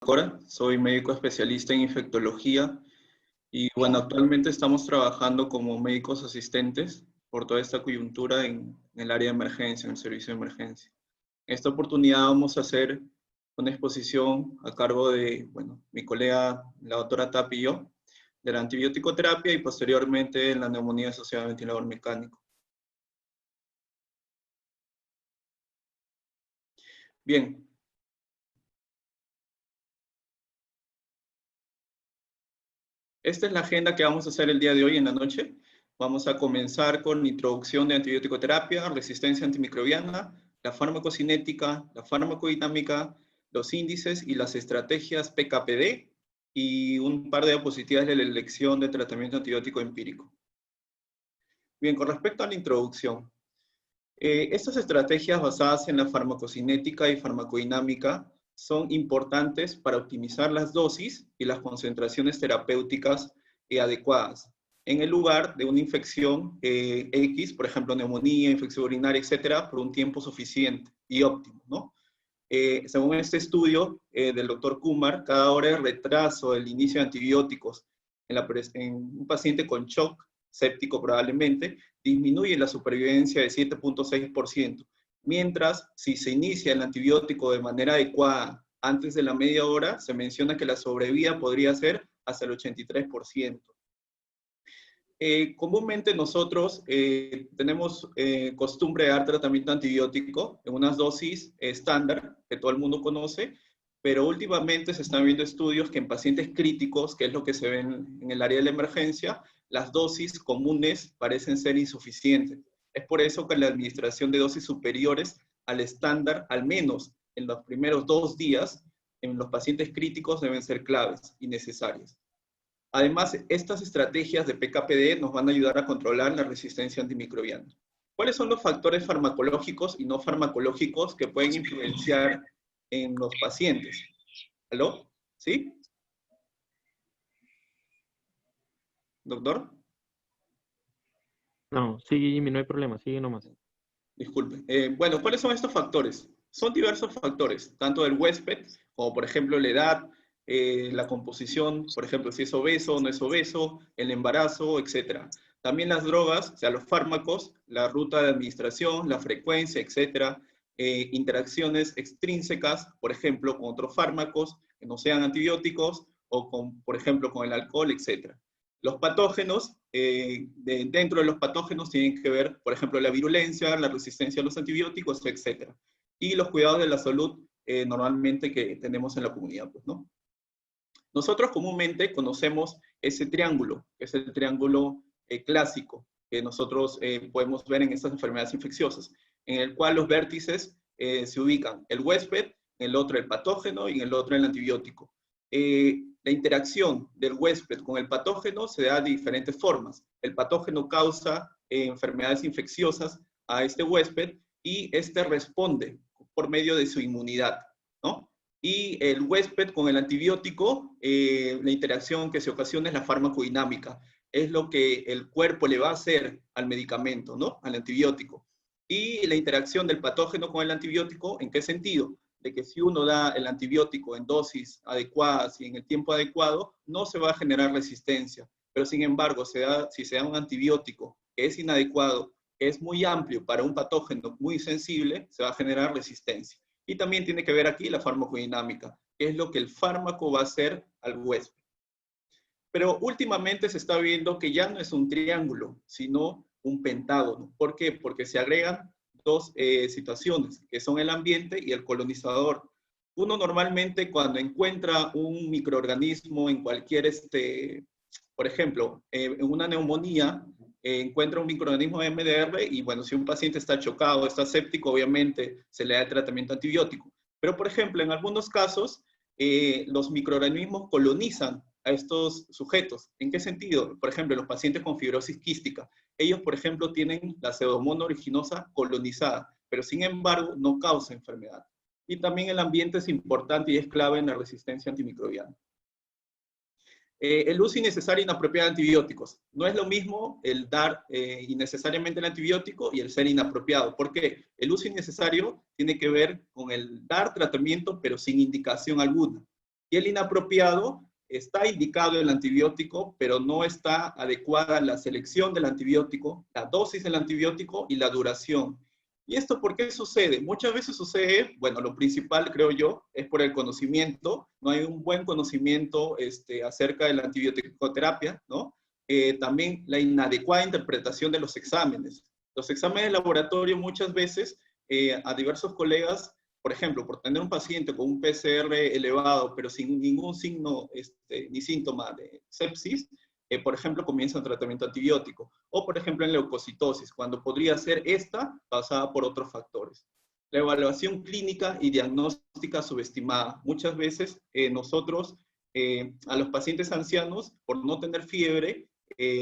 Cora, soy médico especialista en infectología y bueno, actualmente estamos trabajando como médicos asistentes por toda esta coyuntura en el área de emergencia, en el servicio de emergencia. En esta oportunidad vamos a hacer una exposición a cargo de, bueno, mi colega, la doctora Tapi y yo, de la antibiótico terapia y posteriormente en la neumonía asociada a ventilador mecánico. Bien. Esta es la agenda que vamos a hacer el día de hoy en la noche. Vamos a comenzar con introducción de antibiótico terapia, resistencia antimicrobiana, la farmacocinética, la farmacodinámica, los índices y las estrategias PKPD y un par de diapositivas de la elección de tratamiento antibiótico empírico. Bien, con respecto a la introducción, estas estrategias basadas en la farmacocinética y farmacodinámica son importantes para optimizar las dosis y las concentraciones terapéuticas adecuadas en el lugar de una infección X, por ejemplo, neumonía, infección urinaria, etcétera, por un tiempo suficiente y óptimo, ¿no? Según este estudio del doctor Kumar, cada hora de retraso del inicio de antibióticos en un paciente con shock séptico probablemente, disminuye la supervivencia de 7.6%, mientras si se inicia el antibiótico de manera adecuada antes de la media hora, se menciona que la sobrevida podría ser hasta el 83%. Comúnmente nosotros tenemos costumbre de dar tratamiento antibiótico en unas dosis estándar que todo el mundo conoce, pero últimamente se están viendo estudios que en pacientes críticos, que es lo que se ve en el área de la emergencia, las dosis comunes parecen ser insuficientes. Es por eso que la administración de dosis superiores al estándar, al menos en los primeros 2 días, en los pacientes críticos deben ser claves y necesarias. Además, estas estrategias de PKPD nos van a ayudar a controlar la resistencia antimicrobiana. ¿Cuáles son los factores farmacológicos y no farmacológicos que pueden influenciar en los pacientes? ¿Aló? ¿Sí? ¿Doctor? No, sigue Jimmy, no hay problema, sigue nomás. Disculpe. Bueno, ¿cuáles son estos factores? Son diversos factores, tanto del huésped, como por ejemplo la edad, la composición, por ejemplo, si es obeso o no es obeso, el embarazo, etc. También las drogas, o sea, los fármacos, la ruta de administración, la frecuencia, etc. Interacciones extrínsecas, por ejemplo, con otros fármacos que no sean antibióticos, o con, por ejemplo, con el alcohol, etc. Los patógenos, dentro de los patógenos tienen que ver, por ejemplo, la virulencia, la resistencia a los antibióticos, etc. Y los cuidados de la salud normalmente que tenemos en la comunidad, pues, ¿no? Nosotros comúnmente conocemos ese triángulo, que es el triángulo clásico, que nosotros podemos ver en estas enfermedades infecciosas, en el cual los vértices se ubican el huésped, en el otro el patógeno y en el otro el antibiótico. La interacción del huésped con el patógeno se da de diferentes formas. El patógeno causa enfermedades infecciosas a este huésped y este responde por medio de su inmunidad, ¿no? Y el huésped con el antibiótico, la interacción que se ocasiona es la farmacodinámica. Es lo que el cuerpo le va a hacer al medicamento, ¿no? Al antibiótico. Y la interacción del patógeno con el antibiótico, ¿en qué sentido? De que si uno da el antibiótico en dosis adecuadas y en el tiempo adecuado, no se va a generar resistencia. Pero sin embargo, si se da un antibiótico que es inadecuado, que es muy amplio para un patógeno muy sensible, se va a generar resistencia. Y también tiene que ver aquí la farmacodinámica, que es lo que el fármaco va a hacer al huésped. Pero últimamente se está viendo que ya no es un triángulo, sino un pentágono. ¿Por qué? Porque se agregan dos situaciones, que son el ambiente y el colonizador. Uno normalmente cuando encuentra un microorganismo en cualquier, por ejemplo, en una neumonía, encuentra un microorganismo de MDR y bueno, si un paciente está chocado, está séptico, obviamente se le da el tratamiento antibiótico. Pero por ejemplo, en algunos casos, los microorganismos colonizan a estos sujetos. ¿En qué sentido? Por ejemplo, los pacientes con fibrosis quística. Ellos, por ejemplo, tienen la pseudomonas aeruginosa colonizada, pero sin embargo no causa enfermedad. Y también el ambiente es importante y es clave en la resistencia antimicrobiana. El uso innecesario e inapropiado de antibióticos. No es lo mismo el dar innecesariamente el antibiótico y el ser inapropiado. ¿Por qué? El uso innecesario tiene que ver con el dar tratamiento pero sin indicación alguna. Y el inapropiado está indicado el antibiótico, pero no está adecuada la selección del antibiótico, la dosis del antibiótico y la duración. ¿Y esto por qué sucede? Muchas veces sucede, bueno, lo principal creo yo, es por el conocimiento. No hay un buen conocimiento acerca de la antibioticoterapia, ¿no? También la inadecuada interpretación de los exámenes. Los exámenes de laboratorio muchas veces a diversos colegas, por ejemplo, por tener un paciente con un PCR elevado, pero sin ningún signo ni síntoma de sepsis, por ejemplo, comienza un tratamiento antibiótico. O, por ejemplo, en leucocitosis, cuando podría ser esta pasada por otros factores. La evaluación clínica y diagnóstica subestimada. Muchas veces nosotros a los pacientes ancianos, por no tener fiebre,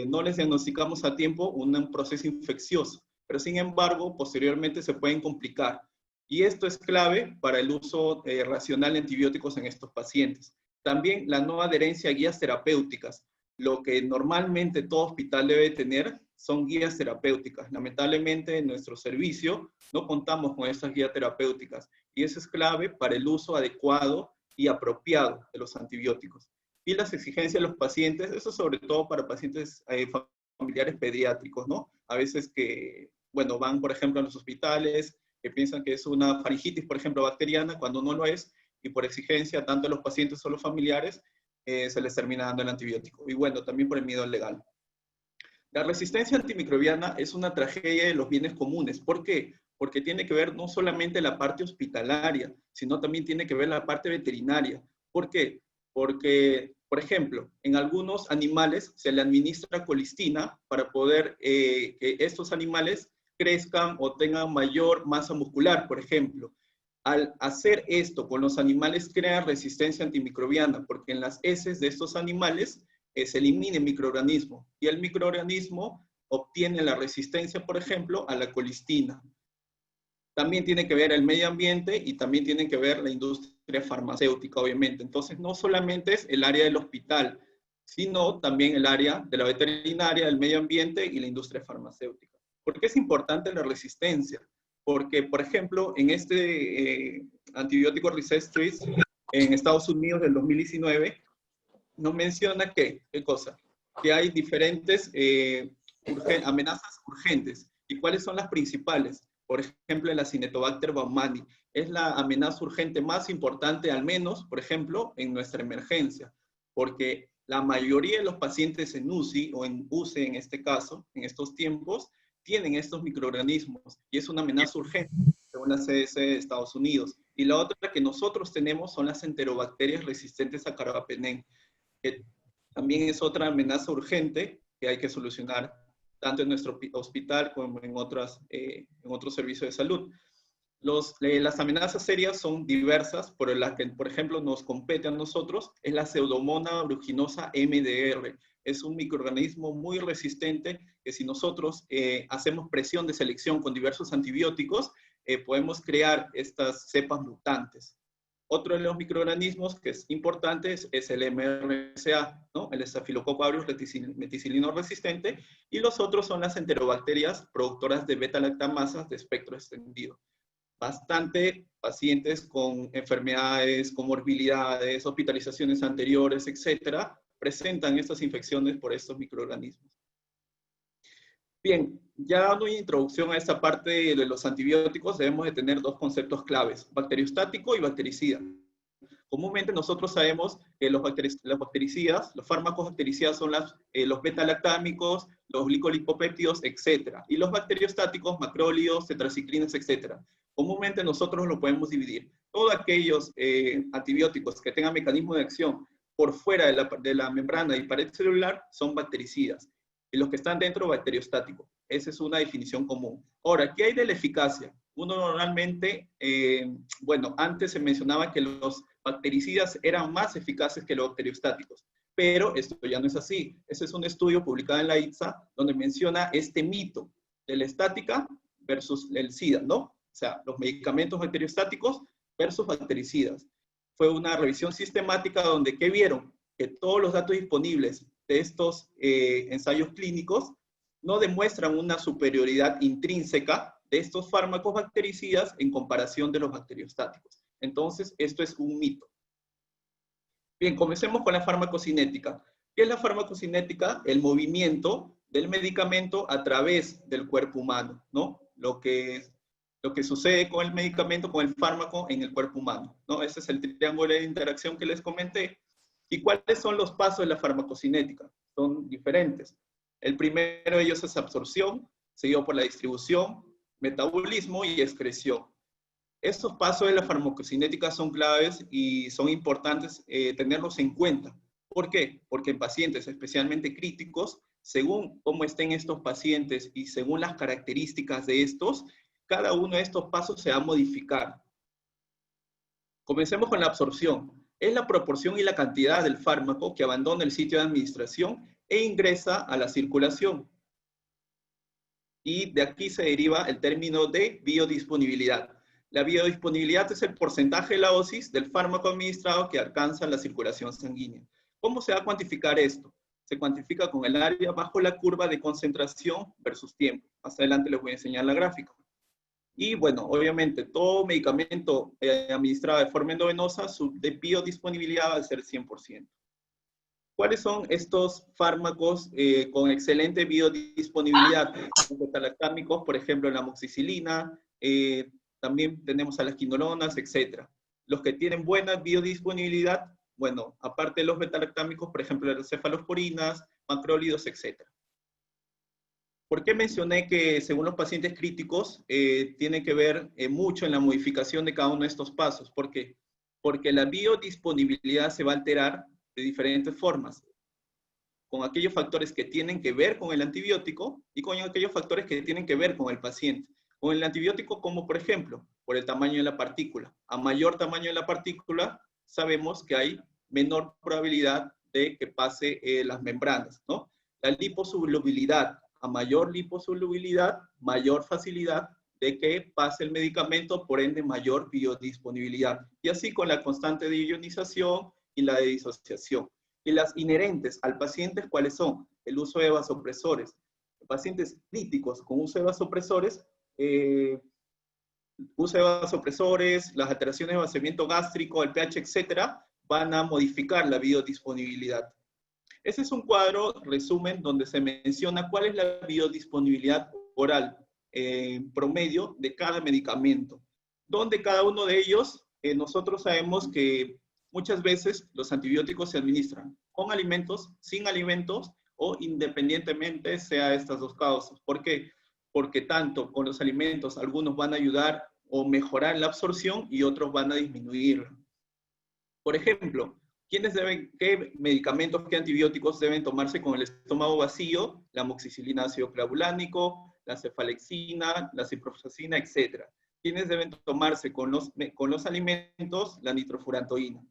no les diagnosticamos a tiempo un proceso infeccioso, pero sin embargo, posteriormente se pueden complicar. Y esto es clave para el uso racional de antibióticos en estos pacientes. También la no adherencia a guías terapéuticas. Lo que normalmente todo hospital debe tener son guías terapéuticas. Lamentablemente en nuestro servicio no contamos con estas guías terapéuticas y eso es clave para el uso adecuado y apropiado de los antibióticos. Y las exigencias de los pacientes, eso sobre todo para pacientes familiares pediátricos, ¿no? A veces que, bueno, van por ejemplo a los hospitales, que piensan que es una faringitis, por ejemplo, bacteriana, cuando no lo es, y por exigencia, tanto a los pacientes o los familiares, se les termina dando el antibiótico. Y bueno, también por el miedo legal. La resistencia antimicrobiana es una tragedia de los bienes comunes. ¿Por qué? Porque tiene que ver no solamente la parte hospitalaria, sino también tiene que ver la parte veterinaria. ¿Por qué? Porque, por ejemplo, en algunos animales se le administra colistina para poder que estos animales crezcan o tengan mayor masa muscular, por ejemplo. Al hacer esto con los animales crea resistencia antimicrobiana, porque en las heces de estos animales se elimina el microorganismo y el microorganismo obtiene la resistencia, por ejemplo, a la colistina. También tiene que ver el medio ambiente y también tiene que ver la industria farmacéutica, obviamente. Entonces, no solamente es el área del hospital, sino también el área de la veterinaria, el medio ambiente y la industria farmacéutica. ¿Por qué es importante la resistencia? Porque, por ejemplo, en este antibiótico Resist en Estados Unidos del 2019, nos menciona que, ¿qué cosa? Que hay diferentes amenazas urgentes. ¿Y cuáles son las principales? Por ejemplo, la Acinetobacter baumannii. Es la amenaza urgente más importante, al menos, por ejemplo, en nuestra emergencia. Porque la mayoría de los pacientes en UCI, o en UCI en este caso, en estos tiempos, tienen estos microorganismos. Y es una amenaza urgente, según la CDC de Estados Unidos. Y la otra que nosotros tenemos son las enterobacterias resistentes a carbapenem, que también es otra amenaza urgente que hay que solucionar tanto en nuestro hospital como en otros servicios de salud. Las amenazas serias son diversas, pero la que, por ejemplo, nos compete a nosotros es la Pseudomonas aeruginosa MDR. Es un microorganismo muy resistente que si nosotros hacemos presión de selección con diversos antibióticos, podemos crear estas cepas mutantes. Otro de los microorganismos que es importante es el MRSA, ¿no? El Staphylococcus aureus meticilino resistente, y los otros son las enterobacterias productoras de beta-lactamasas de espectro extendido. Bastante pacientes con enfermedades, comorbilidades, hospitalizaciones anteriores, etcétera, presentan estas infecciones por estos microorganismos. Bien, ya dando una introducción a esta parte de los antibióticos, debemos de tener dos conceptos claves, bacteriostático y bactericida. Comúnmente nosotros sabemos que los bactericidas, los fármacos bactericidas son los beta-lactámicos, los glicolipopéptidos, etc. Y los bacteriostáticos, macrólidos, tetraciclinas, etc. Comúnmente nosotros lo podemos dividir. Todos aquellos antibióticos que tengan mecanismo de acción por fuera de la membrana y pared celular son bactericidas. Y los que están dentro, bacteriostáticos. Esa es una definición común. Ahora, ¿qué hay de la eficacia? Uno normalmente, bueno, antes se mencionaba que los bactericidas eran más eficaces que los bacteriostáticos, pero esto ya no es así. Ese es un estudio publicado en la ITSA donde menciona este mito de la estática versus el SIDA, ¿no? O sea, los medicamentos bacteriostáticos versus bactericidas. Fue una revisión sistemática donde, ¿qué vieron? Que todos los datos disponibles de estos ensayos clínicos no demuestran una superioridad intrínseca de estos fármacos bactericidas en comparación de los bacteriostáticos. Entonces, esto es un mito. Bien, comencemos con la farmacocinética. ¿Qué es la farmacocinética? El movimiento del medicamento a través del cuerpo humano, ¿no? Lo que sucede con el medicamento, con el fármaco en el cuerpo humano, ¿no? Ese es el triángulo de interacción que les comenté. ¿Y cuáles son los pasos de la farmacocinética? Son diferentes. El primero de ellos es absorción, seguido por la distribución, metabolismo y excreción. Estos pasos de la farmacocinética son claves y son importantes tenerlos en cuenta. ¿Por qué? Porque en pacientes especialmente críticos, según cómo estén estos pacientes y según las características de estos, cada uno de estos pasos se va a modificar. Comencemos con la absorción. Es la proporción y la cantidad del fármaco que abandona el sitio de administración e ingresa a la circulación. Y de aquí se deriva el término de biodisponibilidad. La biodisponibilidad es el porcentaje de la dosis del fármaco administrado que alcanza la circulación sanguínea. ¿Cómo se va a cuantificar esto? Se cuantifica con el área bajo la curva de concentración versus tiempo. Más adelante les voy a enseñar la gráfica. Y bueno, obviamente todo medicamento administrado de forma endovenosa, su biodisponibilidad va a ser 100%. ¿Cuáles son estos fármacos con excelente biodisponibilidad? Los beta-lactámicos, por ejemplo, la amoxicilina, también tenemos a las quinolonas, etc. Los que tienen buena biodisponibilidad, bueno, aparte de los beta-lactámicos, por ejemplo, las cefalosporinas, macrólidos, etc. ¿Por qué mencioné que según los pacientes críticos tiene que ver mucho en la modificación de cada uno de estos pasos? ¿Por qué? Porque la biodisponibilidad se va a alterar de diferentes formas, con aquellos factores que tienen que ver con el antibiótico y con aquellos factores que tienen que ver con el paciente. Con el antibiótico, como por ejemplo, por el tamaño de la partícula. A mayor tamaño de la partícula, sabemos que hay menor probabilidad de que pase las membranas, ¿no? La liposolubilidad. A mayor liposolubilidad, mayor facilidad de que pase el medicamento, por ende mayor biodisponibilidad. Y así con la constante de ionización y la de disociación. Y las inherentes al paciente, ¿cuáles son? El uso de vasopresores. Pacientes críticos con uso de vasopresores, las alteraciones de vaciamiento gástrico, el pH, etcétera, van a modificar la biodisponibilidad. Ese es un cuadro, resumen, donde se menciona cuál es la biodisponibilidad oral promedio de cada medicamento. Donde cada uno de ellos, nosotros sabemos que muchas veces los antibióticos se administran con alimentos, sin alimentos o independientemente sea de estas dos causas. ¿Por qué? Porque tanto con los alimentos algunos van a ayudar o mejorar la absorción y otros van a disminuirla. Por ejemplo, ¿qué medicamentos, qué antibióticos deben tomarse con el estómago vacío? La amoxicilina ácido clavulánico, la cefalexina, la ciprofloxacina, etc. ¿Quiénes deben tomarse con los alimentos? La nitrofurantoína.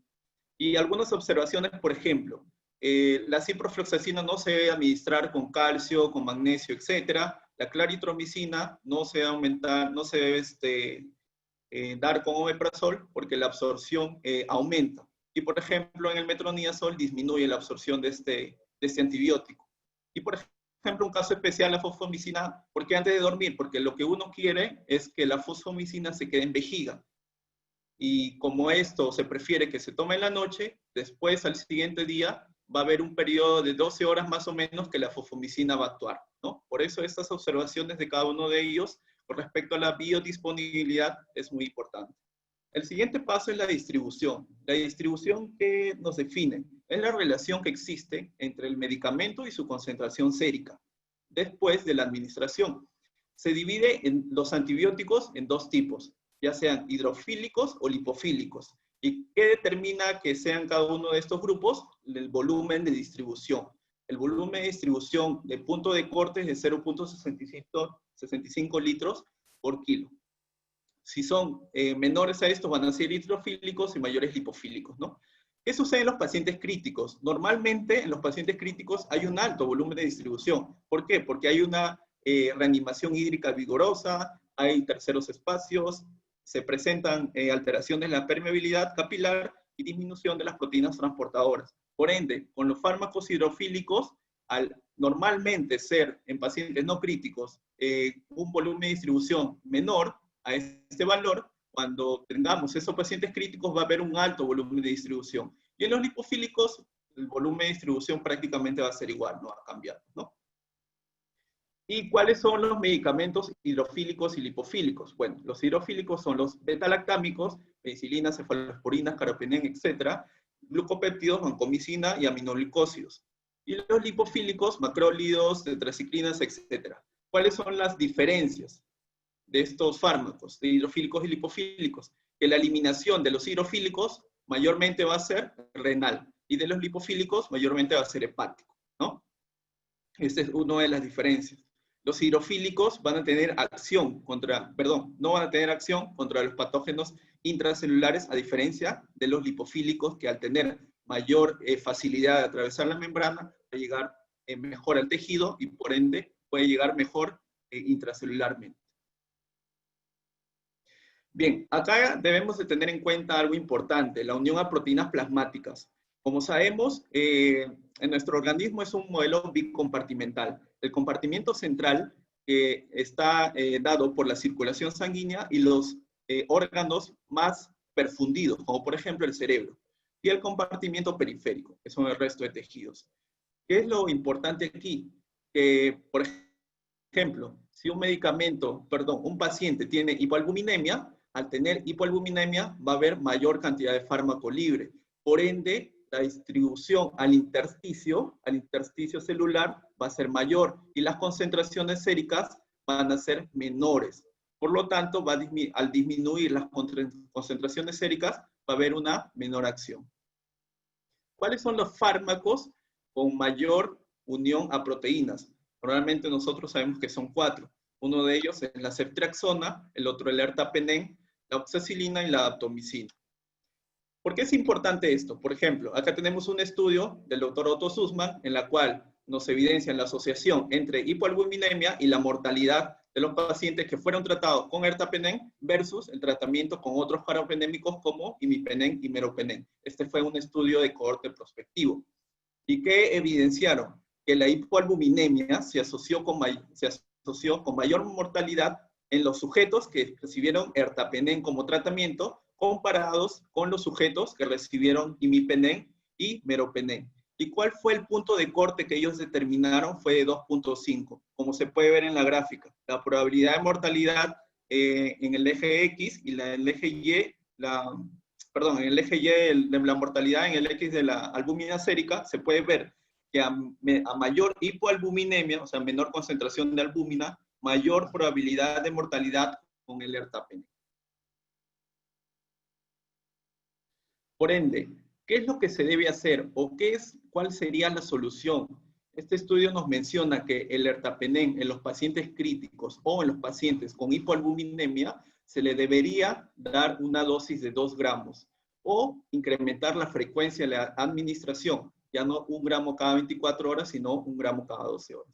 Y algunas observaciones, por ejemplo, la ciprofloxacina no se debe administrar con calcio, con magnesio, etc. La claritromicina no se debe aumentar, no se debe dar con omeprazol porque la absorción aumenta. Y por ejemplo, en el metronidazol disminuye la absorción de este antibiótico. Y por ejemplo, un caso especial, la fosfomicina, ¿por qué antes de dormir? Porque lo que uno quiere es que la fosfomicina se quede en vejiga. Y como esto se prefiere que se tome en la noche, después al siguiente día va a haber un periodo de 12 horas más o menos que la fosfomicina va a actuar, ¿no? Por eso estas observaciones de cada uno de ellos con respecto a la biodisponibilidad es muy importante. El siguiente paso es la distribución. La distribución que nos define es la relación que existe entre el medicamento y su concentración sérica después de la administración. Se divide en los antibióticos en dos tipos, ya sean hidrofílicos o lipofílicos. ¿Y qué determina que sean cada uno de estos grupos? El volumen de distribución. El volumen de distribución de punto de corte es de 0.65 litros por kilo. Si son menores a estos van a ser hidrofílicos y mayores lipofílicos, ¿no? ¿Qué sucede en los pacientes críticos? Normalmente en los pacientes críticos hay un alto volumen de distribución. ¿Por qué? Porque hay una reanimación hídrica vigorosa, hay terceros espacios, se presentan alteraciones en la permeabilidad capilar y disminución de las proteínas transportadoras. Por ende, con los fármacos hidrofílicos, al normalmente ser en pacientes no críticos un volumen de distribución menor a este valor, cuando tengamos esos pacientes críticos va a haber un alto volumen de distribución. Y en los lipofílicos, el volumen de distribución prácticamente va a ser igual, no va a cambiar, ¿no? ¿Y cuáles son los medicamentos hidrofílicos y lipofílicos? Bueno, los hidrofílicos son los beta-lactámicos, penicilina, cefalosporinas, carbapenem, etc., glucopéptidos, vancomicina y aminoglicósidos. Y los lipofílicos, macrólidos, tetraciclinas, etc. ¿Cuáles son las diferencias de estos fármacos, de hidrofílicos y lipofílicos? Que la eliminación de los hidrofílicos mayormente va a ser renal, y de los lipofílicos mayormente va a ser hepático, ¿no? Esta es una de las diferencias. Los hidrofílicos van a tener acción contra, perdón, no van a tener acción contra los patógenos intracelulares, a diferencia de los lipofílicos, que al tener mayor facilidad de atravesar la membrana, puede llegar mejor al tejido y por ende puede llegar mejor intracelularmente. Bien, acá debemos de tener en cuenta algo importante, la unión a proteínas plasmáticas. Como sabemos, en nuestro organismo es un modelo bicompartimental. El compartimiento central está dado por la circulación sanguínea y los órganos más perfundidos, como por ejemplo el cerebro, y el compartimiento periférico, que son el resto de tejidos. ¿Qué es lo importante aquí? Que, por ejemplo, si un paciente tiene hipoalbuminemia, al tener hipoalbuminemia va a haber mayor cantidad de fármaco libre. Por ende, la distribución al intersticio celular va a ser mayor y las concentraciones séricas van a ser menores. Por lo tanto, al disminuir las concentraciones séricas, va a haber una menor acción. ¿Cuáles son los fármacos con mayor unión a proteínas? Normalmente nosotros sabemos que son 4. Uno de ellos es la ceftriaxona, el otro el ertapenem, la oxacilina y la daptomicina. ¿Por qué es importante esto? Por ejemplo, acá tenemos un estudio del doctor Otto Sussman, en la cual nos evidencia la asociación entre hipoalbuminemia y la mortalidad de los pacientes que fueron tratados con ertapenem versus el tratamiento con otros carbapenémicos como imipenem y meropenem. Este fue un estudio de cohorte prospectivo. ¿Y qué evidenciaron? Que la hipoalbuminemia se asoció con mayor mortalidad en los sujetos que recibieron ertapenem como tratamiento, comparados con los sujetos que recibieron imipenem y meropenem. ¿Y cuál fue el punto de corte que ellos determinaron? Fue de 2.5, como se puede ver en la gráfica. La probabilidad de mortalidad en el eje X y en el eje Y, en el eje Y de la mortalidad en el X de la albúmina sérica, se puede ver que a mayor hipoalbuminemia, o sea, menor concentración de albúmina, mayor probabilidad de mortalidad con el ertapenem. Por ende, ¿qué es lo que se debe hacer? ¿O cuál sería la solución? Este estudio nos menciona que el ertapenem en los pacientes críticos o en los pacientes con hipoalbuminemia se le debería dar una dosis de 2 gramos o incrementar la frecuencia de la administración, ya no 1 gramo cada 24 horas, sino 1 gramo cada 12 horas.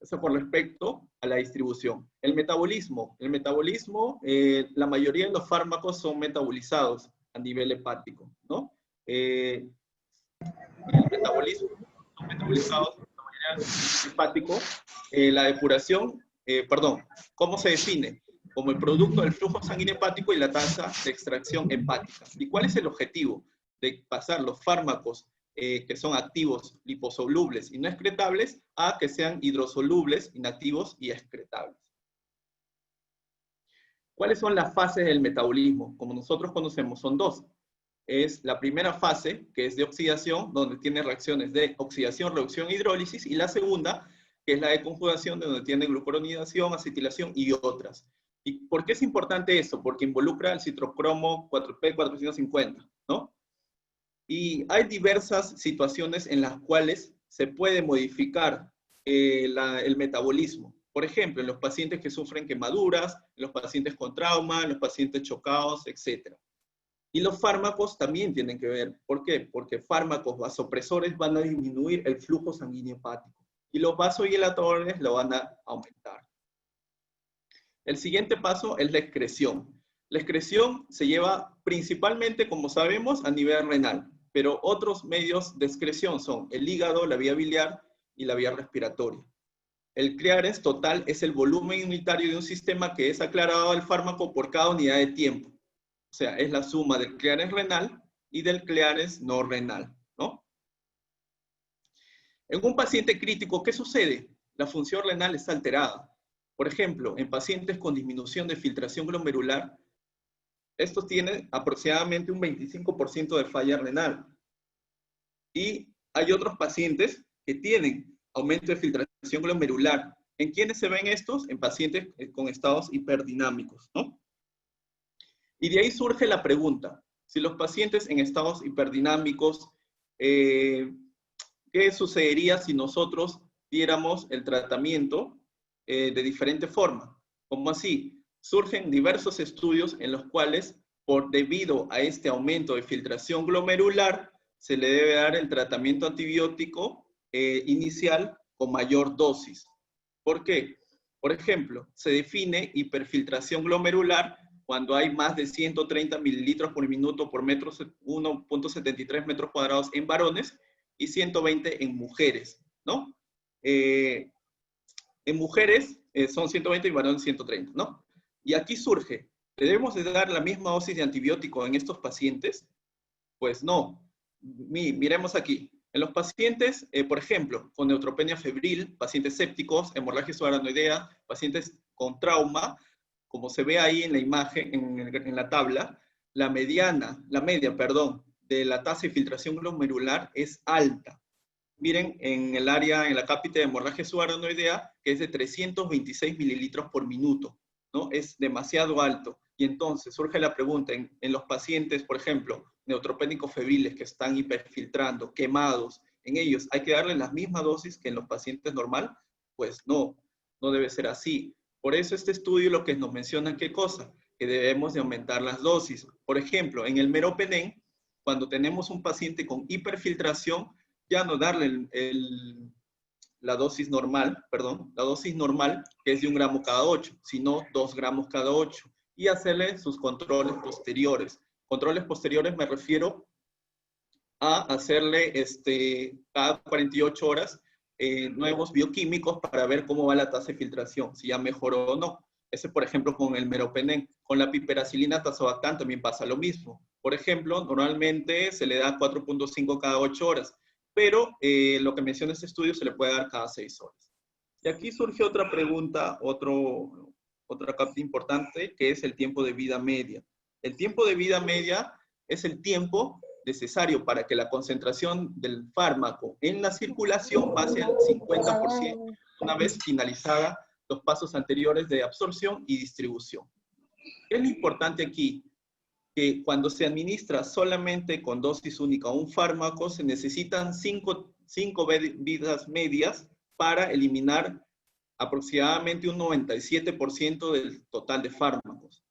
Eso con respecto a la distribución. El metabolismo, la mayoría de los fármacos son metabolizados a nivel hepático, ¿no? El metabolismo son metabolizados de manera hepático. La depuración, ¿cómo se define? Como el producto del flujo sanguíneo hepático y la tasa de extracción hepática. ¿Y cuál es el objetivo? De pasar los fármacos que son activos, liposolubles y no excretables, a que sean hidrosolubles, inactivos y excretables. ¿Cuáles son las fases del metabolismo? Como nosotros conocemos, son 2. Es la primera fase, que es de oxidación, donde tiene reacciones de oxidación, reducción, hidrólisis, y la segunda, que es la de conjugación, donde tiene glucuronidación, acetilación y otras. ¿Y por qué es importante eso? Porque involucra el citrocromo 4P450, ¿no? Y hay diversas situaciones en las cuales se puede modificar el metabolismo. Por ejemplo, en los pacientes que sufren quemaduras, en los pacientes con trauma, en los pacientes chocados, etc. Y los fármacos también tienen que ver. ¿Por qué? Porque fármacos vasopresores van a disminuir el flujo sanguíneo hepático y los vasodilatadores lo van a aumentar. El siguiente paso es la excreción. La excreción se lleva principalmente, como sabemos, a nivel renal, pero otros medios de excreción son el hígado, la vía biliar y la vía respiratoria. El clearance total es el volumen unitario de un sistema que es aclarado al fármaco por cada unidad de tiempo. O sea, es la suma del clearance renal y del clearance no renal, ¿no? En un paciente crítico, ¿qué sucede? La función renal está alterada. Por ejemplo, en pacientes con disminución de filtración glomerular, estos tienen aproximadamente un 25% de falla renal. Y hay otros pacientes que tienen aumento de filtración glomerular. ¿En quiénes se ven estos? En pacientes con estados hiperdinâmicos, ¿no? Y de ahí surge la pregunta, si los pacientes en estados hiperdinâmicos, ¿qué sucedería si nosotros diéramos el tratamiento de diferente forma? ¿Cómo así? Surgen diversos estudios en los cuales, debido a este aumento de filtración glomerular, se le debe dar el tratamiento antibiótico inicial con mayor dosis. ¿Por qué? Por ejemplo, se define hiperfiltración glomerular cuando hay más de 130 mililitros por minuto por 1.73 metros cuadrados en varones y 120 en mujeres, ¿no? En mujeres son 120 y varones 130, ¿no? Y aquí surge, ¿debemos de dar la misma dosis de antibiótico en estos pacientes? Pues no. Miremos aquí. En los pacientes, por ejemplo, con neutropenia febril, pacientes sépticos, hemorragia subarachnoidea, pacientes con trauma, como se ve ahí en la imagen, en la tabla, la media, de la tasa de filtración glomerular es alta. Miren, en la cápita de hemorragia subarachnoidea, que es de 326 mililitros por minuto, ¿no? Es demasiado alto. Y entonces surge la pregunta, en los pacientes, por ejemplo, neutropénicos febriles que están hiperfiltrando, quemados, en ellos, ¿hay que darle la misma dosis que en los pacientes normal? Pues no, no debe ser así. Por eso este estudio lo que nos menciona, ¿qué cosa? Que debemos de aumentar las dosis. Por ejemplo, en el meropenem, cuando tenemos un paciente con hiperfiltración, ya no darle la dosis normal, que es de 1 gramo cada 8, sino 2 gramos cada 8, y hacerle sus controles posteriores. Controles posteriores me refiero a hacerle cada 48 horas nuevos bioquímicos para ver cómo va la tasa de filtración, si ya mejoró o no. Ese, por ejemplo, con el meropenem. Con la piperacilina tazobactam también pasa lo mismo. Por ejemplo, normalmente se le da 4.5 cada 8 horas, pero lo que menciona este estudio se le puede dar cada 6 horas. Y aquí surge otra pregunta, otra parte importante, que es el tiempo de vida media. El tiempo de vida media es el tiempo necesario para que la concentración del fármaco en la circulación pase al 50%, una vez finalizada los pasos anteriores de absorción y distribución. ¿Qué es lo importante aquí? Que cuando se administra solamente con dosis única un fármaco, se necesitan 5 vidas medias para eliminar aproximadamente un 97% del total de fármacos.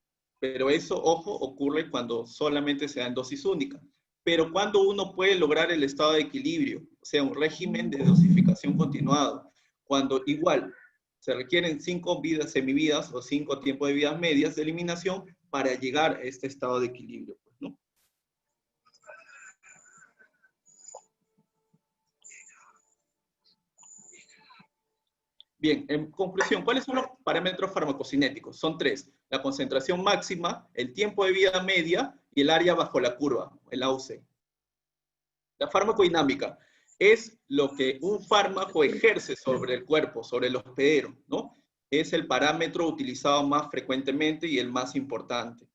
Pero eso, ojo, ocurre cuando solamente se da en dosis única. Pero cuando uno puede lograr el estado de equilibrio, o sea, un régimen de dosificación continuado, cuando igual se requieren 5 vidas semividas o 5 tiempos de vidas medias de eliminación para llegar a este estado de equilibrio, pues, ¿no? Bien, en conclusión, ¿cuáles son los parámetros farmacocinéticos? Son 3. La concentración máxima, el tiempo de vida media y el área bajo la curva, el AUC. La farmacodinámica es lo que un fármaco ejerce sobre el cuerpo, sobre el hospedero, ¿no? Es el parámetro utilizado más frecuentemente y el más importante,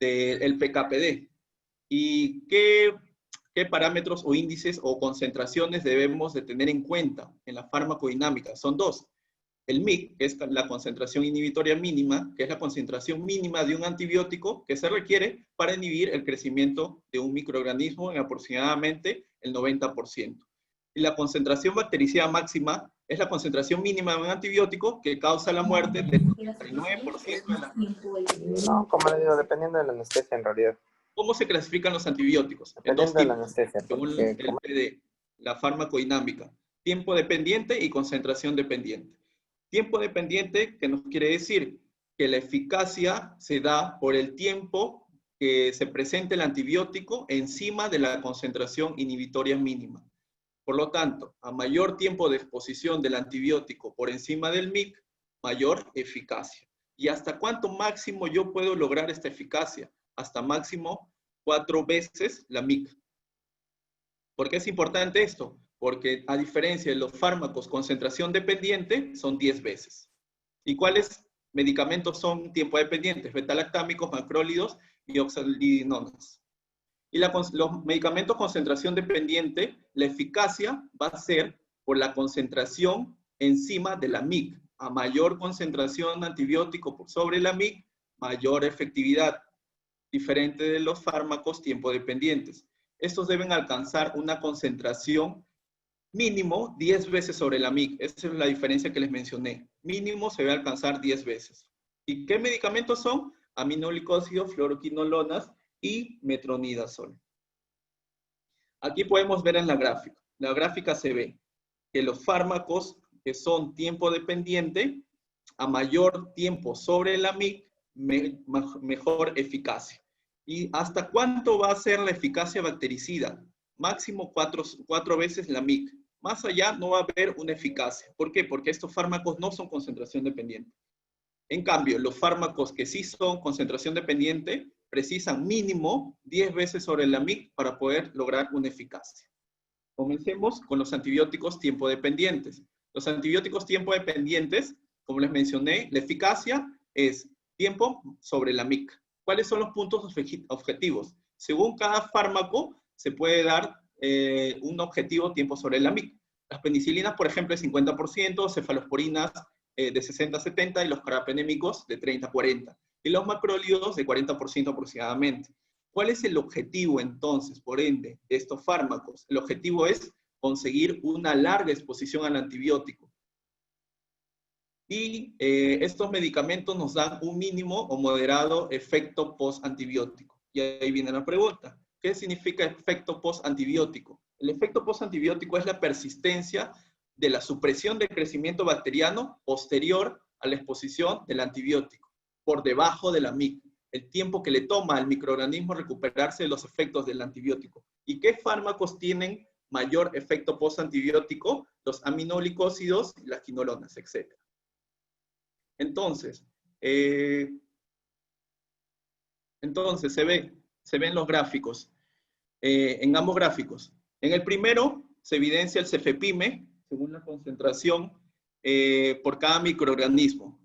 el PKPD. ¿Y qué parámetros o índices o concentraciones debemos de tener en cuenta en la farmacodinámica? Son 2. El MIC, que es la concentración inhibitoria mínima, que es la concentración mínima de un antibiótico que se requiere para inhibir el crecimiento de un microorganismo en aproximadamente el 90%. Y la concentración bactericida máxima es la concentración mínima de un antibiótico que causa la muerte del 99% de la... No, como le digo, dependiendo de la anestesia en realidad. ¿Cómo se clasifican los antibióticos? En 2 Dependiendo de la tipos, anestesia. según Porque, el PD, la farmacodinámica. Tiempo dependiente y concentración dependiente. Tiempo dependiente, ¿qué nos quiere decir? Que la eficacia se da por el tiempo que se presente el antibiótico encima de la concentración inhibitoria mínima. Por lo tanto, a mayor tiempo de exposición del antibiótico por encima del MIC, mayor eficacia. ¿Y hasta cuánto máximo yo puedo lograr esta eficacia? Hasta máximo 4 veces la MIC. ¿Por qué es importante esto? Porque a diferencia de los fármacos concentración dependiente, son 10 veces. ¿Y cuáles medicamentos son tiempo dependientes? Betalactámicos, macrólidos y oxalidinonas. Y los medicamentos concentración dependiente, la eficacia va a ser por la concentración encima de la MIC. A mayor concentración de antibiótico por sobre la MIC, mayor efectividad, diferente de los fármacos tiempo dependientes. Estos deben alcanzar una concentración mínimo 10 veces sobre la MIC. Esa es la diferencia que les mencioné. Mínimo se debe alcanzar 10 veces. ¿Y qué medicamentos son? Aminoglicósidos, fluoroquinolonas y metronidazol. Aquí podemos ver en la gráfica. La gráfica se ve que los fármacos que son tiempo dependiente, a mayor tiempo sobre la MIC, mejor eficacia. ¿Y hasta cuánto va a ser la eficacia bactericida? Máximo 4 veces la MIC. Más allá no va a haber una eficacia. ¿Por qué? Porque estos fármacos no son concentración dependiente. En cambio, los fármacos que sí son concentración dependiente precisan mínimo 10 veces sobre la MIC para poder lograr una eficacia. Comencemos con los antibióticos tiempo dependientes. Los antibióticos tiempo dependientes, como les mencioné, la eficacia es tiempo sobre la MIC. ¿Cuáles son los puntos objetivos? Según cada fármaco, se puede dar un objetivo tiempo sobre la MIC. Las penicilinas, por ejemplo, es 50%, cefalosporinas de 60 a 70% y los carbapenémicos de 30 a 40%. Y los macrólidos de 40% aproximadamente. ¿Cuál es el objetivo entonces, por ende, de estos fármacos? El objetivo es conseguir una larga exposición al antibiótico. Y estos medicamentos nos dan un mínimo o moderado efecto post-antibiótico. Y ahí viene la pregunta. ¿Qué significa efecto post-antibiótico? El efecto post-antibiótico es la persistencia de la supresión del crecimiento bacteriano posterior a la exposición del antibiótico, por debajo de la MIC. El tiempo que le toma al microorganismo recuperarse de los efectos del antibiótico. ¿Y qué fármacos tienen mayor efecto post-antibiótico? Los aminoglicósidos, las quinolonas, etc. Entonces se ven los gráficos, en ambos gráficos. En el primero se evidencia el cefepime, según la concentración por cada microorganismo.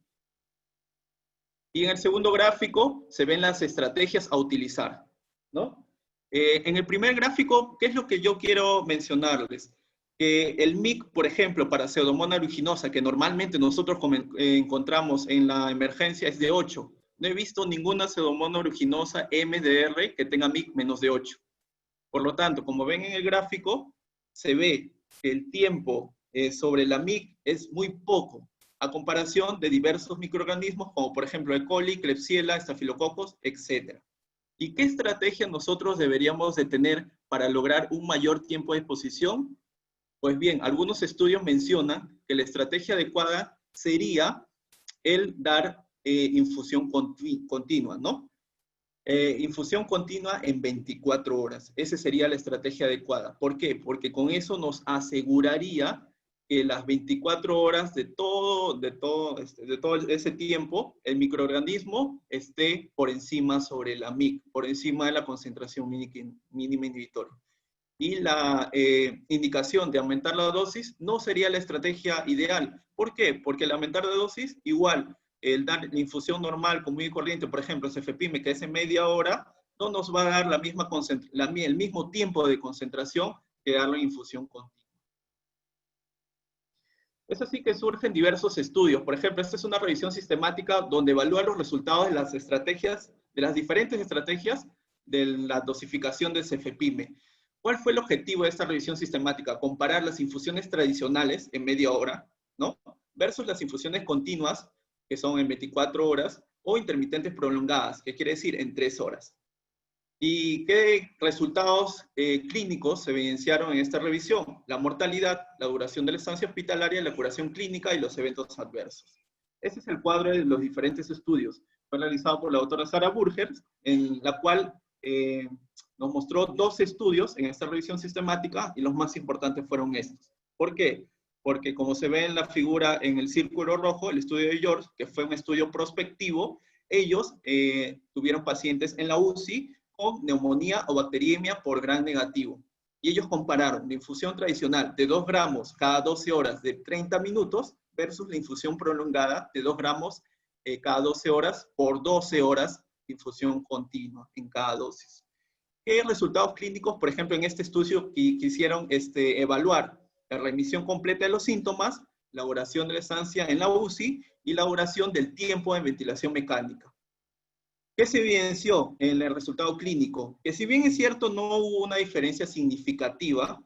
Y en el segundo gráfico se ven las estrategias a utilizar, ¿no? En el primer gráfico, ¿qué es lo que yo quiero mencionarles? Que el MIC, por ejemplo, para Pseudomonas aeruginosa, que normalmente nosotros encontramos en la emergencia, es de 8. No he visto ninguna Pseudomonas aeruginosa MDR que tenga MIC menos de 8. Por lo tanto, como ven en el gráfico, se ve que el tiempo sobre la MIC es muy poco, a comparación de diversos microorganismos, como por ejemplo E. coli, Klebsiella, estafilococos, etc. ¿Y qué estrategia nosotros deberíamos de tener para lograr un mayor tiempo de exposición? Pues bien, algunos estudios mencionan que la estrategia adecuada sería el dar infusión continua, ¿no? Infusión continua en 24 horas. Esa sería la estrategia adecuada. ¿Por qué? Porque con eso nos aseguraría que las 24 horas de todo ese tiempo, el microorganismo esté por encima sobre la MIC, por encima de la concentración mínima inhibitoria. Y la indicación de aumentar la dosis no sería la estrategia ideal. ¿Por qué? Porque el aumentar la dosis, igual, el dar la infusión normal, común y corriente, por ejemplo, cefepime, que es en media hora, no nos va a dar el mismo tiempo de concentración que dar la infusión continua. Es así que surgen diversos estudios. Por ejemplo, esta es una revisión sistemática donde evalúa los resultados de las estrategias, de las diferentes estrategias de la dosificación del cefepime. ¿Cuál fue el objetivo de esta revisión sistemática? Comparar las infusiones tradicionales en media hora, ¿no? Versus las infusiones continuas, que son en 24 horas, o intermitentes prolongadas, que quiere decir en 3 horas. ¿Y qué resultados clínicos se evidenciaron en esta revisión? La mortalidad, la duración de la estancia hospitalaria, la curación clínica y los eventos adversos. Ese es el cuadro de los diferentes estudios. Fue realizado por la doctora Sara Burgers, en la cual nos mostró 2 estudios en esta revisión sistemática y los más importantes fueron estos. ¿Por qué? Porque como se ve en la figura en el círculo rojo, el estudio de George, que fue un estudio prospectivo, ellos tuvieron pacientes en la UCI con neumonía o bacteriemia por gram negativo. Y ellos compararon la infusión tradicional de 2 gramos cada 12 horas de 30 minutos versus la infusión prolongada de 2 gramos cada 12 horas por 12 horas de infusión continua en cada dosis. ¿Qué resultados clínicos, por ejemplo, en este estudio quisieron evaluar? La remisión completa de los síntomas, la duración de la estancia en la UCI y la duración del tiempo de ventilación mecánica. ¿Qué se evidenció en el resultado clínico? Que si bien es cierto no hubo una diferencia significativa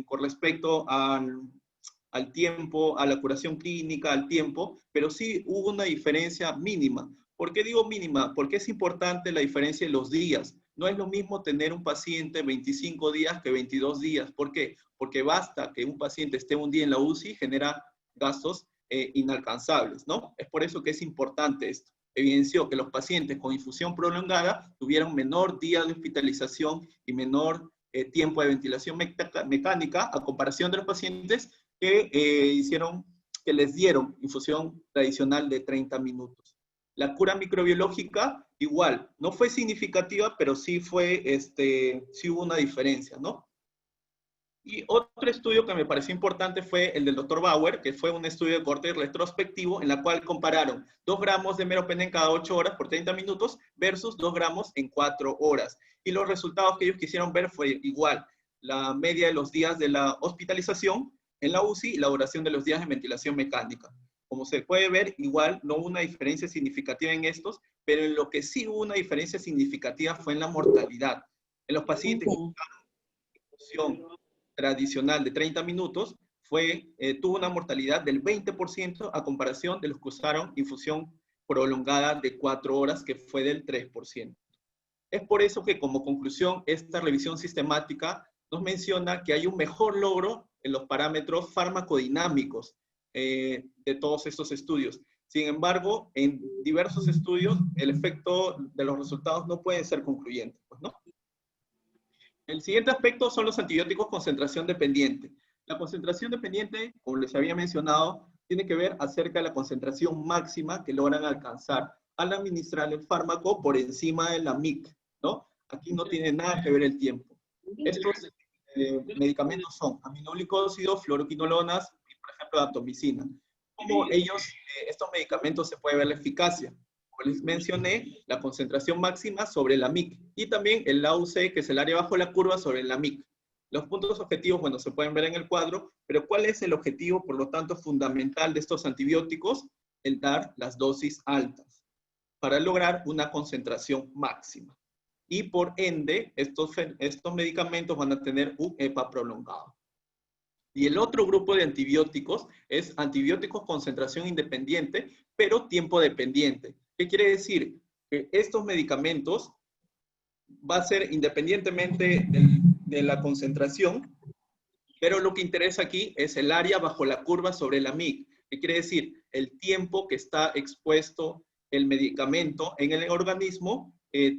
con respecto al tiempo, a la curación clínica, al tiempo, pero sí hubo una diferencia mínima. ¿Por qué digo mínima? Porque es importante la diferencia de los días. No es lo mismo tener un paciente 25 días que 22 días. ¿Por qué? Porque basta que un paciente esté un día en la UCI, genera gastos inalcanzables, ¿no? Es por eso que es importante esto. Evidenció que los pacientes con infusión prolongada tuvieron menor día de hospitalización y menor tiempo de ventilación mecánica a comparación de los pacientes que les dieron infusión tradicional de 30 minutos. La cura microbiológica, igual, no fue significativa, pero sí sí hubo una diferencia, ¿no? Y otro estudio que me pareció importante fue el del Dr. Bauer, que fue un estudio de corte retrospectivo en la cual compararon 2 gramos de meropenem cada 8 horas por 30 minutos versus 2 gramos en 4 horas. Y los resultados que ellos quisieron ver fue igual, la media de los días de la hospitalización en la UCI y la duración de los días de ventilación mecánica. Como se puede ver, igual no hubo una diferencia significativa en estos, pero en lo que sí hubo una diferencia significativa fue en la mortalidad. En los pacientes que usaron infusión tradicional de 30 minutos, tuvo una mortalidad del 20% a comparación de los que usaron infusión prolongada de 4 horas, que fue del 3%. Es por eso que como conclusión, esta revisión sistemática nos menciona que hay un mejor logro en los parámetros farmacodinámicos de todos estos estudios. Sin embargo, en diversos estudios, el efecto de los resultados no puede ser concluyente, pues, ¿no? El siguiente aspecto son los antibióticos concentración dependiente. La concentración dependiente, como les había mencionado, tiene que ver acerca de la concentración máxima que logran alcanzar al administrar el fármaco por encima de la MIC, ¿no? Aquí no tiene nada que ver el tiempo. Estos medicamentos son aminoglucósido, fluoroquinolonas y, por ejemplo, atomicina. Como estos medicamentos se puede ver la eficacia. Como les mencioné, la concentración máxima sobre la MIC y también el AUC, que es el área bajo la curva, sobre la MIC. Los puntos objetivos, bueno, se pueden ver en el cuadro, pero ¿cuál es el objetivo, por lo tanto, fundamental de estos antibióticos? El dar las dosis altas para lograr una concentración máxima. Y por ende, estos medicamentos van a tener un EPA prolongado. Y el otro grupo de antibióticos es antibióticos concentración independiente, pero tiempo dependiente. ¿Qué quiere decir? Que estos medicamentos va a ser independientemente de la concentración, pero lo que interesa aquí es el área bajo la curva sobre la MIC. ¿Qué quiere decir? El tiempo que está expuesto el medicamento en el organismo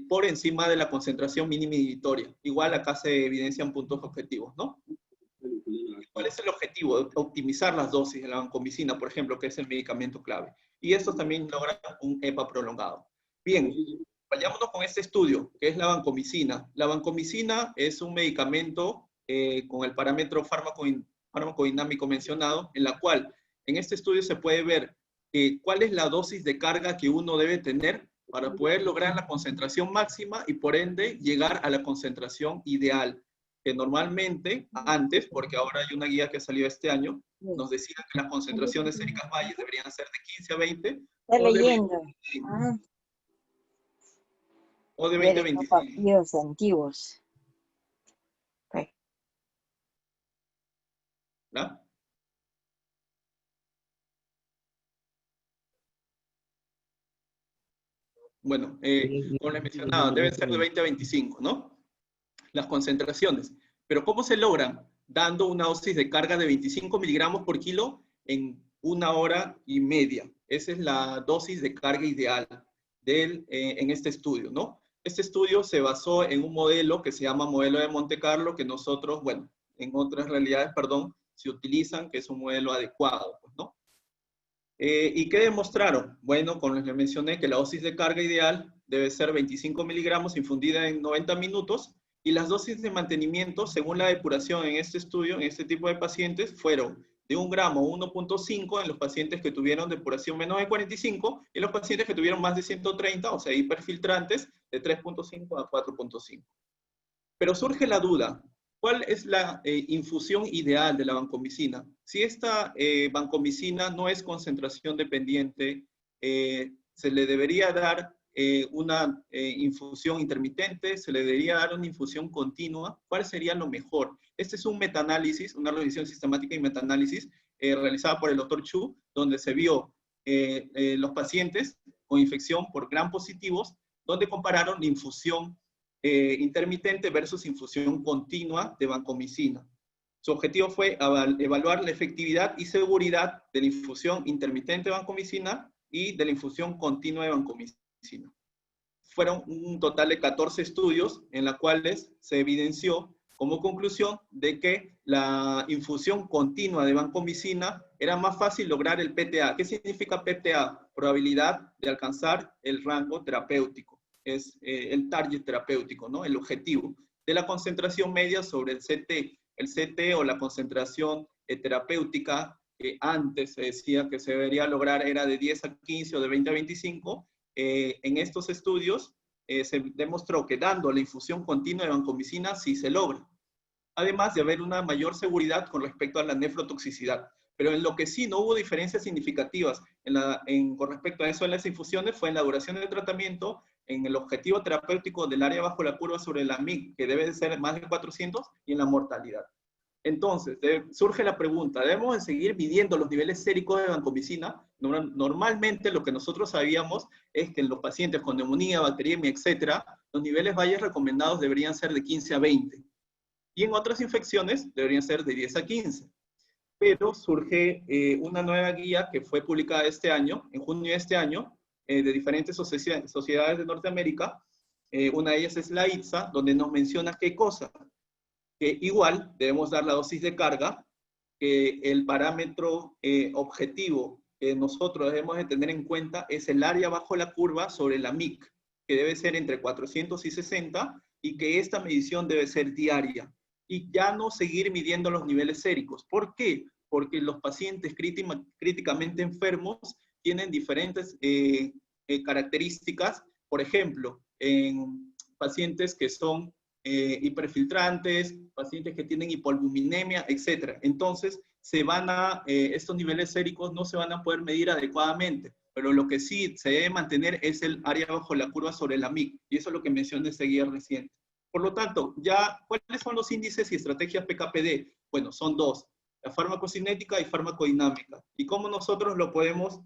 por encima de la concentración mínima inhibitoria. Igual acá se evidencian puntos objetivos, ¿no? ¿Cuál es el objetivo? Optimizar las dosis de la vancomicina, por ejemplo, que es el medicamento clave. Y estos también logran un EPA prolongado. Bien, vayámonos con este estudio, que es la vancomicina. La vancomicina es un medicamento con el parámetro farmacodinámico mencionado, en la cual en este estudio se puede ver cuál es la dosis de carga que uno debe tener para poder lograr la concentración máxima y por ende llegar a la concentración ideal. Que normalmente, antes, porque ahora hay una guía que salió este año, nos decía que las concentraciones séricas valles deberían ser de 15 a 20. Está leyendo. O de 20 a 25. Partidos antiguos. Okay. ¿No? Bueno, como les mencionaba, deben ser de 20 a 25, ¿no? Las concentraciones. Pero ¿cómo se logran? Dando una dosis de carga de 25 miligramos por kilo en 1 hora y media. Esa es la dosis de carga ideal en este estudio, ¿no? Este estudio se basó en un modelo que se llama modelo de Monte Carlo, que nosotros, bueno, en otras realidades, perdón, se utilizan, que es un modelo adecuado, pues, ¿no? ¿Y qué demostraron? Bueno, como les mencioné, que la dosis de carga ideal debe ser 25 miligramos infundida en 90 minutos, y las dosis de mantenimiento, según la depuración en este estudio, en este tipo de pacientes, fueron de 1 gramo a 1.5 en los pacientes que tuvieron depuración menos de 45, y los pacientes que tuvieron más de 130, o sea, hiperfiltrantes, de 3.5 a 4.5. Pero surge la duda, ¿cuál es la infusión ideal de la vancomicina? Si esta vancomicina no es concentración dependiente, se le debería dar una infusión intermitente, se le debería dar una infusión continua. ¿Cuál sería lo mejor? Este es un metaanálisis, una revisión sistemática y metaanálisis realizada por el doctor Chu, donde se vio los pacientes con infección por gram positivos, donde compararon la infusión intermitente versus infusión continua de vancomicina. Su objetivo fue evaluar la efectividad y seguridad de la infusión intermitente de vancomicina y de la infusión continua de vancomicina. Fueron un total de 14 estudios en los cuales se evidenció como conclusión de que la infusión continua de vancomicina era más fácil lograr el PTA. ¿Qué significa PTA? Probabilidad de alcanzar el rango terapéutico. Es el target terapéutico, ¿no? El objetivo de la concentración media sobre el CT. El CT o la concentración terapéutica que antes se decía que se debería lograr era de 10 a 15 o de 20 a 25. En estos estudios se demostró que dando la infusión continua de vancomicina sí se logra. Además de haber una mayor seguridad con respecto a la nefrotoxicidad. Pero en lo que sí no hubo diferencias significativas con respecto a eso en las infusiones fue en la duración del tratamiento, en el objetivo terapéutico del área bajo la curva sobre la MIC, que debe ser más de 400, y en la mortalidad. Entonces, surge la pregunta, ¿debemos de seguir midiendo los niveles séricos de vancomicina? Normalmente lo que nosotros sabíamos es que en los pacientes con neumonía, bacteriemia, etc., los niveles Bayes recomendados deberían ser de 15 a 20. Y en otras infecciones deberían ser de 10 a 15. Pero surge una nueva guía que fue publicada este año, en junio de este año, de diferentes sociedades de Norteamérica. Una de ellas es la ITSA, donde nos menciona qué cosa. Que igual debemos dar la dosis de carga, que el parámetro objetivo que nosotros debemos de tener en cuenta es el área bajo la curva sobre la MIC, que debe ser entre 400 y 60, y que esta medición debe ser diaria. Y ya no seguir midiendo los niveles séricos. ¿Por qué? Porque los pacientes críticamente enfermos tienen diferentes características. Por ejemplo, en pacientes que son hiperfiltrantes, pacientes que tienen hipoalbuminemia, etc. Entonces, estos niveles séricos no se van a poder medir adecuadamente, pero lo que sí se debe mantener es el área bajo la curva sobre la MIC, y eso es lo que mencioné esta guía reciente. Por lo tanto, ¿cuáles son los índices y estrategias PKPD? Bueno, son dos, la farmacocinética y farmacodinámica. ¿Y cómo nosotros lo podemos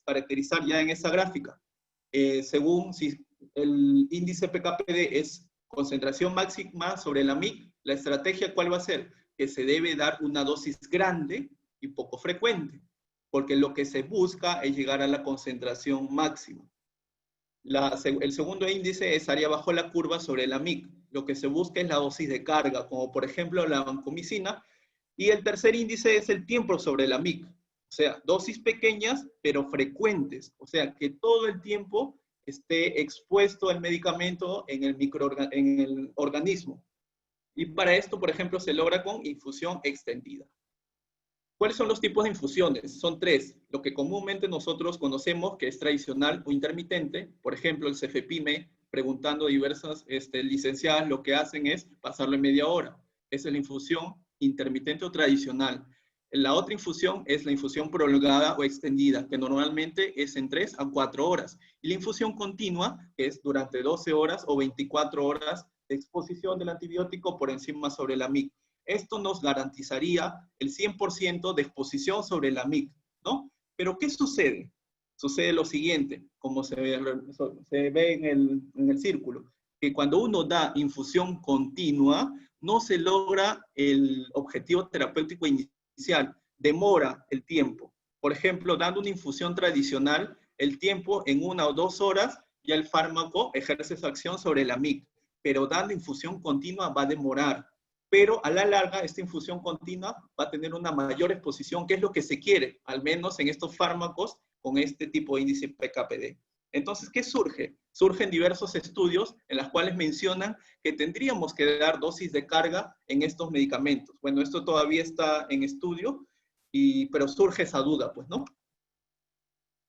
caracterizar ya en esta gráfica? Según si el índice PKPD es concentración máxima sobre la MIC, la estrategia ¿cuál va a ser? Que se debe dar una dosis grande y poco frecuente, porque lo que se busca es llegar a la concentración máxima. El segundo índice es área bajo la curva sobre la MIC. Lo que se busca es la dosis de carga, como por ejemplo la vancomicina. Y el tercer índice es el tiempo sobre la MIC. O sea, dosis pequeñas, pero frecuentes. O sea, que todo el tiempo esté expuesto el medicamento en el organismo. Y para esto, por ejemplo, se logra con infusión extendida. ¿Cuáles son los tipos de infusiones? Son tres. Lo que comúnmente nosotros conocemos, que es tradicional o intermitente. Por ejemplo, el CFEPIME, preguntando a diversas licenciadas, lo que hacen es pasarlo en media hora. Esa es la infusión intermitente o tradicional. La otra infusión es la infusión prolongada o extendida, que normalmente es en 3 a 4 horas. Y la infusión continua es durante 12 horas o 24 horas de exposición del antibiótico por encima sobre la MIC. Esto nos garantizaría el 100% de exposición sobre la MIC, ¿no? Pero ¿qué sucede? Sucede lo siguiente, como se ve en el círculo, que cuando uno da infusión continua, no se logra el objetivo terapéutico inicial, demora el tiempo. Por ejemplo, dando una infusión tradicional, el tiempo en 1 o 2 horas, ya el fármaco ejerce su acción sobre la MIC, pero dando infusión continua va a demorar. pero a la larga esta infusión continua va a tener una mayor exposición, que es lo que se quiere, al menos en estos fármacos con este tipo de índice PKPD. Entonces, ¿qué surge? Surgen diversos estudios en los cuales mencionan que tendríamos que dar dosis de carga en estos medicamentos. Bueno, esto todavía está en estudio, pero surge esa duda, pues, ¿no?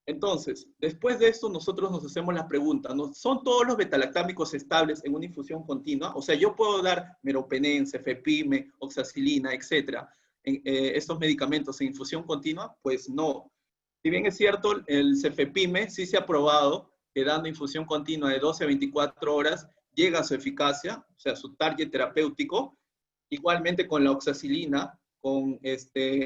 Entonces, después de esto, nosotros nos hacemos la pregunta, ¿no? ¿Son todos los betalactámicos estables en una infusión continua? O sea, yo puedo dar meropenem, cefepime, oxacilina, etcétera, estos medicamentos en infusión continua. Pues no. Si bien es cierto, el cefepime sí se ha probado que dando infusión continua de 12 a 24 horas llega a su eficacia, o sea, su target terapéutico. Igualmente con la oxacilina, con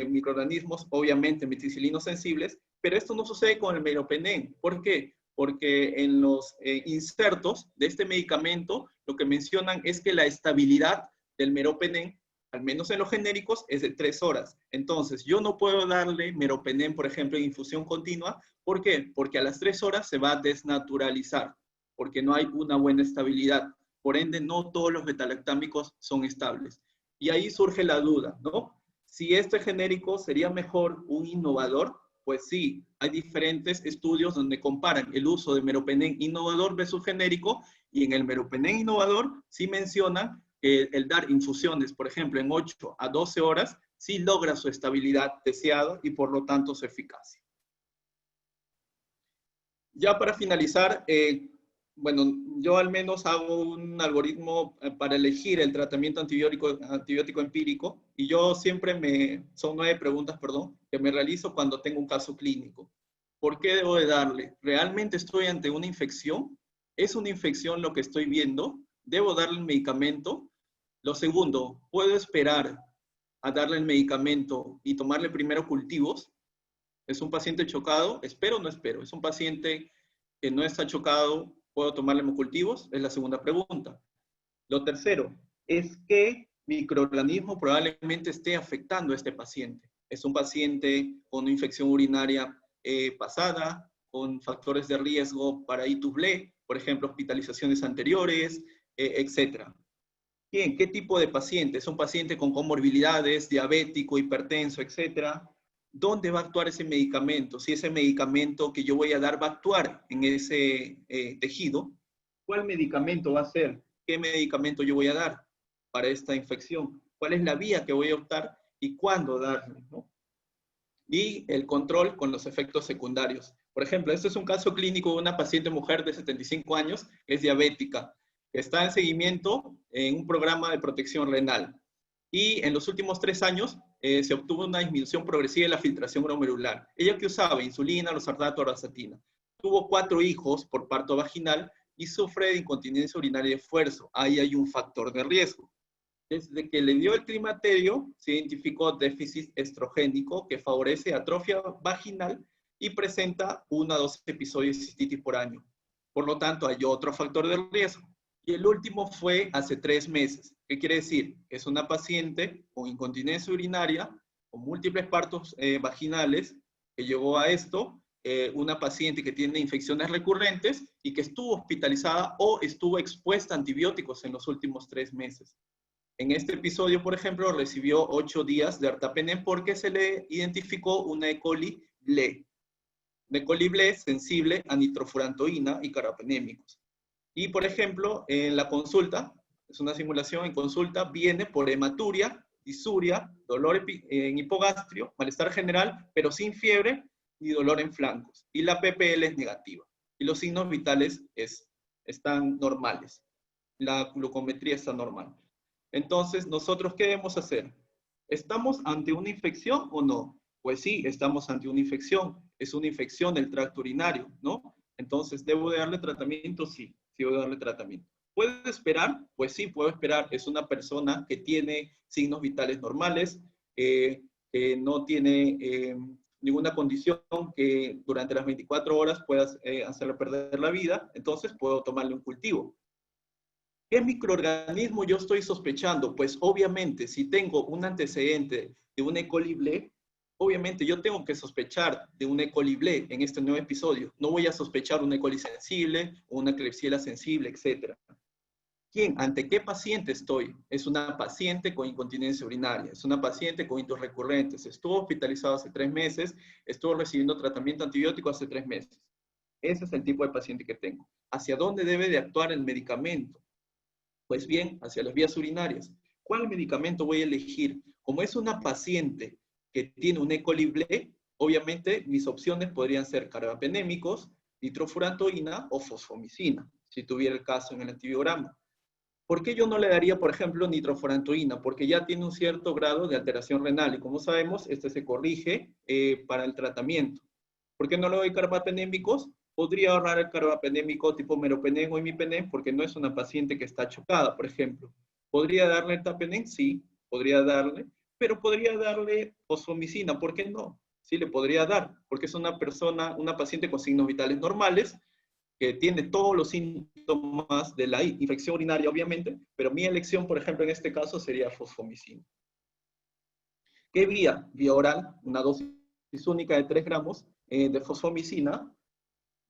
microorganismos, obviamente meticilinos sensibles, pero esto no sucede con el meropenem. ¿Por qué? Porque en los insertos de este medicamento, lo que mencionan es que la estabilidad del meropenem, al menos en los genéricos, es de 3 horas. Entonces, yo no puedo darle meropenem, por ejemplo, en infusión continua. ¿Por qué? Porque a las 3 horas se va a desnaturalizar, porque no hay una buena estabilidad. Por ende, no todos los betalactámicos son estables. Y ahí surge la duda, ¿no? Si este genérico sería mejor un innovador, pues sí, hay diferentes estudios donde comparan el uso de meropenem innovador versus genérico, y en el meropenem innovador sí mencionan que el dar infusiones, por ejemplo, en 8 a 12 horas, sí logra su estabilidad deseada y por lo tanto su eficacia. Ya para finalizar, bueno, yo al menos hago un algoritmo para elegir el tratamiento antibiótico empírico, y yo siempre son 9 preguntas, perdón, que me realizo cuando tengo un caso clínico. ¿Por qué debo de darle? ¿Realmente estoy ante una infección? ¿Es una infección lo que estoy viendo? ¿Debo darle el medicamento? Lo segundo, ¿puedo esperar a darle el medicamento y tomarle primero cultivos? ¿Es un paciente chocado? ¿Espero o no espero? ¿Es un paciente que no está chocado? ¿Puedo tomarle hemocultivos? Es la segunda pregunta. Lo tercero, ¿es qué microorganismo probablemente esté afectando a este paciente? ¿Es un paciente con una infección urinaria pasada, con factores de riesgo para ITUS-BLE, por ejemplo, hospitalizaciones anteriores, etcétera? Bien, ¿qué tipo de paciente? ¿Es un paciente con comorbilidades, diabético, hipertenso, etcétera? ¿Dónde va a actuar ese medicamento? Si ese medicamento que yo voy a dar va a actuar en ese tejido, ¿cuál medicamento va a ser? ¿Qué medicamento yo voy a dar para esta infección? ¿Cuál es la vía que voy a optar y cuándo darle, ¿no? Y el control con los efectos secundarios. Por ejemplo, este es un caso clínico de una paciente mujer de 75 años que es diabética, que está en seguimiento en un programa de protección renal. Y en los últimos 3 años se obtuvo una disminución progresiva de la filtración glomerular. Ella que usaba insulina, losartato, orazatina. Tuvo 4 hijos por parto vaginal y sufre de incontinencia urinaria de esfuerzo. Ahí hay un factor de riesgo. Desde que le dio el climaterio, se identificó déficit estrogénico que favorece atrofia vaginal y presenta 1 a 2 episodios de cistitis por año. Por lo tanto, hay otro factor de riesgo. Y el último fue hace 3 meses. ¿Qué quiere decir? Es una paciente con incontinencia urinaria, con múltiples partos vaginales, que llegó a esto, una paciente que tiene infecciones recurrentes y que estuvo hospitalizada o estuvo expuesta a antibióticos en los últimos 3 meses. En este episodio, por ejemplo, recibió 8 días de ertapenem porque se le identificó una E. coli BLE. Una E. coli BLE sensible a nitrofurantoína y carbapenémicos. Y, por ejemplo, en la consulta, es una simulación en consulta, viene por hematuria, disuria, dolor en hipogastrio, malestar general, pero sin fiebre ni dolor en flancos. Y la PPL es negativa. Y los signos vitales están normales. La glucometría está normal. Entonces, ¿nosotros qué debemos hacer? ¿Estamos ante una infección o no? Pues sí, estamos ante una infección. Es una infección del tracto urinario, ¿no? Entonces, ¿debo de darle tratamiento? Sí, sí debo darle tratamiento. ¿Puedo esperar? Pues sí, puedo esperar. Es una persona que tiene signos vitales normales, que no tiene ninguna condición que durante las 24 horas pueda hacerle perder la vida, entonces puedo tomarle un cultivo. ¿Qué microorganismo yo estoy sospechando? Pues obviamente, si tengo un antecedente de un E. coli BLE, obviamente yo tengo que sospechar de un E. coli BLE en este nuevo episodio. No voy a sospechar un E. coli sensible o una Klebsiella sensible, etc. ¿Ante qué paciente estoy? Es una paciente con incontinencia urinaria, es una paciente con hitos recurrentes, estuvo hospitalizado hace 3 meses, estuvo recibiendo tratamiento antibiótico hace 3 meses. Ese es el tipo de paciente que tengo. ¿Hacia dónde debe de actuar el medicamento? Pues bien, hacia las vías urinarias. ¿Cuál medicamento voy a elegir? Como es una paciente que tiene un E. coli B, obviamente mis opciones podrían ser carbapenémicos, nitrofurantoína o fosfomicina, si tuviera el caso en el antibiograma. ¿Por qué yo no le daría, por ejemplo, nitrofurantoína? Porque ya tiene un cierto grado de alteración renal y como sabemos, este se corrige para el tratamiento. ¿Por qué no le doy carbapenémicos? Podría ahorrar el carbapenémico tipo meropenem o imipenem porque no es una paciente que está chocada, por ejemplo. ¿Podría darle el tapenem? Sí, podría darle, pero podría darle fosfomicina, ¿por qué no? Sí, le podría dar, porque es una persona, una paciente con signos vitales normales, que tiene todos los síntomas de la infección urinaria, obviamente, pero mi elección, por ejemplo, en este caso sería fosfomicina. ¿Qué vía? Vía oral, una dosis única de 3 gramos de fosfomicina.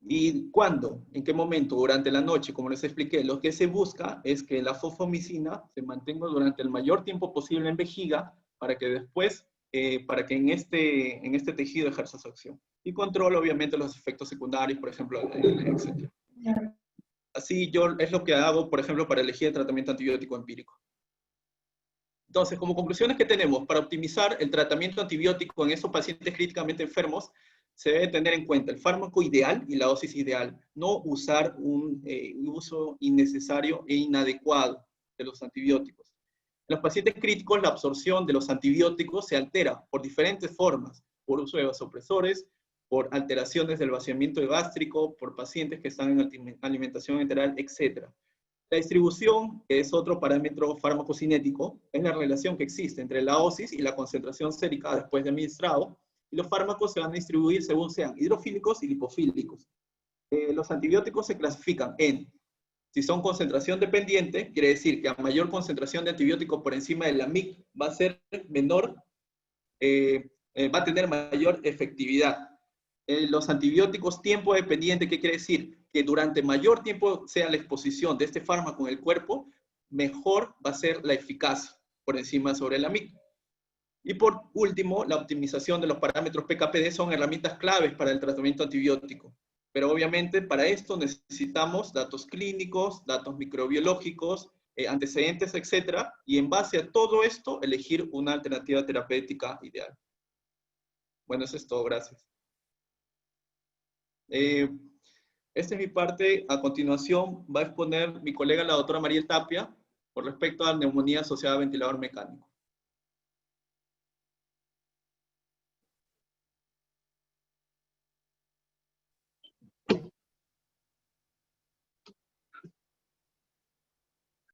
¿Y cuándo? ¿En qué momento? Durante la noche, como les expliqué. Lo que se busca es que la fosfomicina se mantenga durante el mayor tiempo posible en vejiga para que después, para que en este tejido ejerza su acción. Y controla, obviamente, los efectos secundarios, por ejemplo, etc. Así es lo que hago, por ejemplo, para elegir el tratamiento antibiótico empírico. Entonces, como conclusiones que tenemos, para optimizar el tratamiento antibiótico en esos pacientes críticamente enfermos, se debe tener en cuenta el fármaco ideal y la dosis ideal, no usar un uso innecesario e inadecuado de los antibióticos. En los pacientes críticos, la absorción de los antibióticos se altera por diferentes formas, por uso de vasopresores, por alteraciones del vaciamiento gástrico, por pacientes que están en alimentación enteral, etc. La distribución, que es otro parámetro farmacocinético, es la relación que existe entre la dosis y la concentración sérica después de administrado, y los fármacos se van a distribuir según sean hidrofílicos y lipofílicos. Los antibióticos se clasifican en, si son concentración dependiente, quiere decir que a mayor concentración de antibiótico por encima de la MIC va a ser menor, va a tener mayor efectividad. Los antibióticos tiempo dependiente, ¿qué quiere decir? Que durante mayor tiempo sea la exposición de este fármaco en el cuerpo, mejor va a ser la eficacia por encima sobre la MIC. Y por último, la optimización de los parámetros PK/PD son herramientas claves para el tratamiento antibiótico. Pero obviamente para esto necesitamos datos clínicos, datos microbiológicos, antecedentes, etc. Y en base a todo esto, elegir una alternativa terapéutica ideal. Bueno, eso es todo. Gracias. Esta es mi parte. A continuación va a exponer mi colega, la doctora Mariel Tapia, por respecto a neumonía asociada a ventilador mecánico.